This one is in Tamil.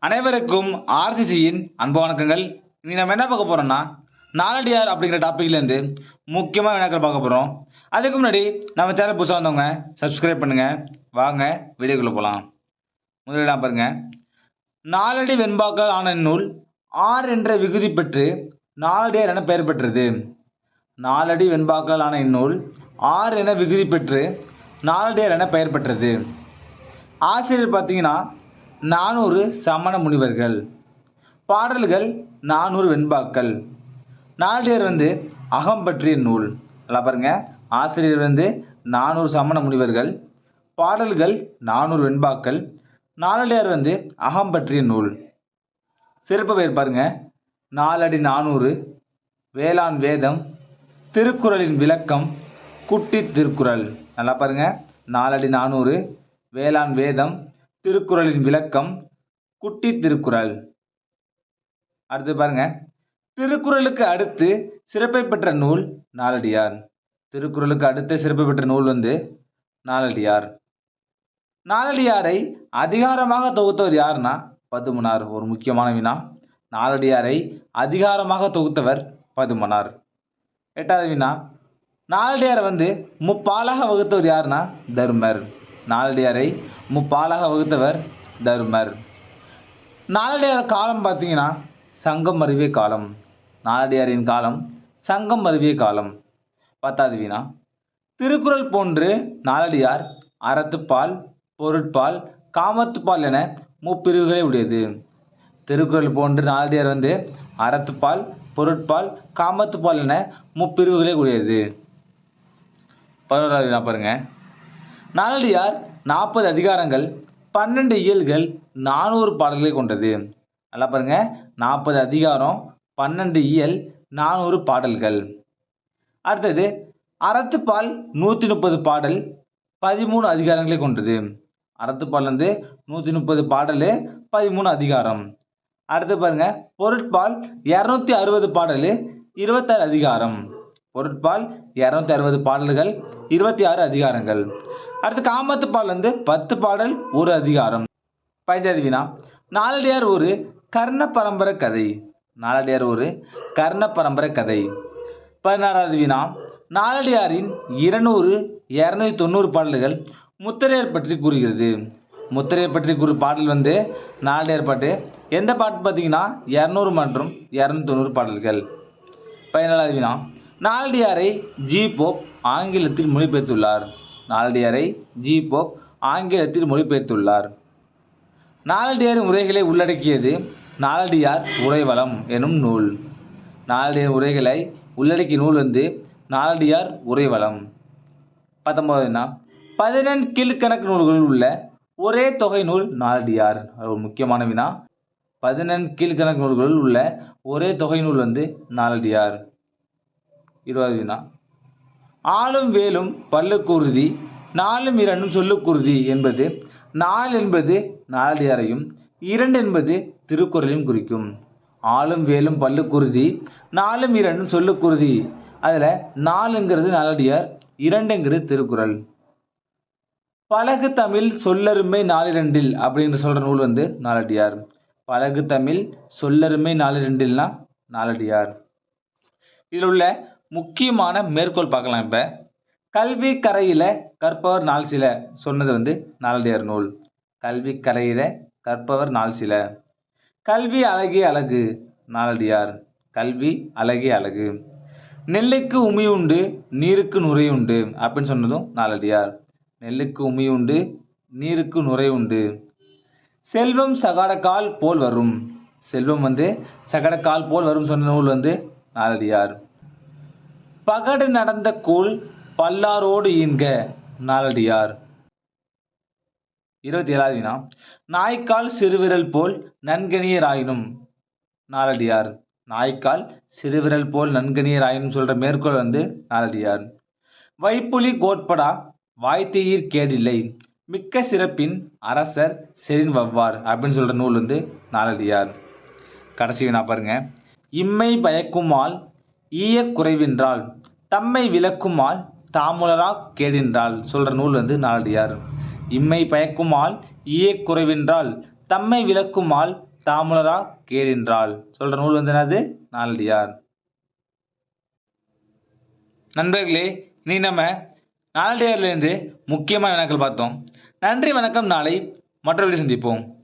அனைவருக்கும் ஆர்சிசியின் அன்பு வணக்கங்கள். இன்னைக்கு நம்ம என்ன பார்க்க போறோம்னா, நாலடியார் அப்படிங்கிற டாபிக்லேருந்து முக்கியமாக வினாக்கள் பார்க்க போகிறோம். அதுக்கு முன்னாடி நம்ம சேனல் புதுசாக வந்தவங்க சப்ஸ்கிரைப் பண்ணுங்க. வாங்க வீடியோக்குள்ளே போகலாம். முதலில் பாருங்க, நாலடி வெண்பாக்கள் ஆன நூல் ஆர் என்ற விகுதி பெற்று நாலடியார் என பெயர் பெற்றது. நாலடி வெண்பாக்கள் ஆன இந்நூல் ஆர் என விகுதி பெற்று நாலடியார் என பெயர் பெற்றது. ஆசிரியர் பார்த்தீங்கன்னா 400 சமண முனிவர்கள், பாடல்கள் 400 வெண்பாக்கள். நாலடியார் அகம் பற்றிய நூல். நல்லா பாருங்க, ஆசிரியர் 400 சமண முனிவர்கள், பாடல்கள் 400 வெண்பாக்கள். நாலடியார் அகம் பற்றிய நூல். சிறப்பு பெயர் பாருங்க, நாலடி 400, வேளாண் வேதம், திருக்குறளின் விளக்கம், குட்டி திருக்குறள். நல்லா பாருங்க, நாலடி 400, வேளாண் வேதம், திருக்குறளின் விளக்கம், குட்டி திருக்குறள். அடுத்து பாருங்க, திருக்குறளுக்கு அடுத்து சிறப்பை பெற்ற நூல் நாலடியார். திருக்குறளுக்கு அடுத்து சிறப்பு பெற்ற நூல் நாலடியார். நாலடியாரை அதிகாரமாக தொகுத்தவர் யாருன்னா பதுமனார். ஒரு முக்கியமான வினா, நாலடியாரை அதிகாரமாக தொகுத்தவர் பதுமனார். 8வது வினா, நாலடியாரை முப்பாலாக வகுத்தவர் யாருன்னா தருமர். நாலடியாரை முப்பாலாக வகுத்தவர் தருமர். நாலடியார் காலம் பார்த்தீங்கன்னா சங்கம் அருவிய காலம். நாலடியாரின் காலம் சங்கம் அருவிய காலம். 10வது வினா, திருக்குறள் போன்று நாலடியார் அறத்துப்பால், பொருட்பால், காமத்துப்பால் என முப்பிரிவுகளை உடையது. திருக்குறள் போன்று நாலடியார் அறத்துப்பால், பொருட்பால், காமத்துப்பால் என முப்பிரிவுகளை உடையது. 11வது வினா பாருங்க, நாலடியார் 40 அதிகாரங்கள், 12 இயல்கள், 400 பாடல்களை கொண்டது. நல்லா பாருங்க, 40 அதிகாரம், 12 இயல், 400 பாடல்கள். அடுத்தது அறத்துப்பால் 130 பாடல், 13 அதிகாரங்களை கொண்டது. அறத்துப்பால் 130 பாடல், 13 அதிகாரம். அடுத்து பாருங்க, பொருட்பால் 260 பாடல், 26 அதிகாரம். பொருட்பால் 260 பாடல்கள், 26 அதிகாரங்கள். அடுத்து காமத்துப்பால் 10 பாடல், 1 அதிகாரம். 15வது வினா, நாலடியார் ஒரு கர்ண பரம்பரை கதை. நாலடியார் ஒரு கர்ண பரம்பரை கதை. 16வது வினா, நாலடியாரின் 200, 290 பாடல்கள் முத்திரையர் பற்றி கூறுகிறது. முத்திரையர் பற்றி கூறு பாடல் நாலடியார் பாட்டு. எந்த பாட்டு பார்த்தீங்கன்னா 200 மற்றும் 290 பாடல்கள். 17வது வினா, நாலடியாரை ஜி போப் ஆங்கிலத்தில் மொழிபெயர்த்துள்ளார். நாலடியாரை ஜி போப் ஆங்கிலத்தில் மொழிபெயர்த்துள்ளார். நாலடியாரின் உரைகளை உள்ளடக்கியது நாலடியார் உரைவளம் எனும் நூல். நாலடியார் உரைகளை உள்ளடக்கிய நூல் நாலடியார் உரைவளம். 19வது, 14 கீழ்கணக்கு நூல்களில் உள்ள ஒரே தொகை நூல் நாலடியார். ஒரு முக்கியமான வினா, 14 கீழ்கணக்கு நூல்களில் உள்ள ஒரே தொகை நூல் நாலடியார். 20வது வினா, ஆளும் வேலும் பல்லுக்குறுதி, நாலும் இரண்டும் சொல்லுக்குறுதி என்பது 4 என்பது நாலடியாரையும், 2 என்பது திருக்குறளையும் குறிக்கும். ஆளும் வேலும் பல்லுக்குறுதி, நாலும் இரண்டும் சொல்லுக்குறுதி. அதில் 4ங்கிறது நாலடியார், 2ங்கிறது திருக்குறள். பழகு தமிழ் சொல்லருமை 4 அப்படின்னு சொல்கிற நூல் நாலடியார். பழகு தமிழ் சொல்லருமை 4 நாலடியார். இதில் உள்ள முக்கியமான மேற்கோள் பார்க்கலாம். இப்போ கல்வி கரையில கற்பவர் நாள் சில சொன்னது நாலடியார் நூல். கல்வி கரையில கற்பவர் நாள் சில. கல்வி அழகிய அழகு நாலடியார். கல்வி அழகிய அழகு. நெல்லுக்கு உமியுண்டு, நீருக்கு நுரையுண்டு அப்படின்னு சொன்னதும் நாலடியார். நெல்லுக்கு உமியுண்டு, நீருக்கு நுரையுண்டு. செல்வம் சகடக்கால் போல் வரும். செல்வம் சகடக்கால் போல் வரும் சொன்ன நூல் நாலடியார். பகடு நடந்த கூழ் பல்லாரோடு ஈன்க நாலடியார். 27வது வினா, நாய்க்கால் சிறுவிரல் போல் நன்கணியராயினும் நாலடியார். நாய்க்கால் சிறுவிரல் போல் நன்கணியராயினும் சொல்ற மேற்கோள் நாலடியார். வைப்புலி கோட்படா வாய்த்தீயிற் கேடில்லை, மிக்க சிறப்பின் அரசர் செறின் வவ்வார் அப்படின்னு சொல்ற நூல் நாலடியார். கடைசி வினா பாருங்க, இம்மை பயக்குமால் ஈய குறைவின்றால், தம்மை விளக்குமால் தாமுலரா கேடின்றால் சொல்ற நூல் நாலடியார். இம்மை பயக்குமால் ஈய குறைவின்றால், தம்மை விளக்குமால் தாமுலரா கேடின்றாள் சொல்கிற நூல் வந்து என்னது? நாலடியார். நண்பர்களே, நீ நம்ம நாலடியார்லேருந்து முக்கியமான வினாக்கள் பார்த்தோம். நன்றி, வணக்கம். நாளை மற்ற வீடியோ சந்திப்போம்.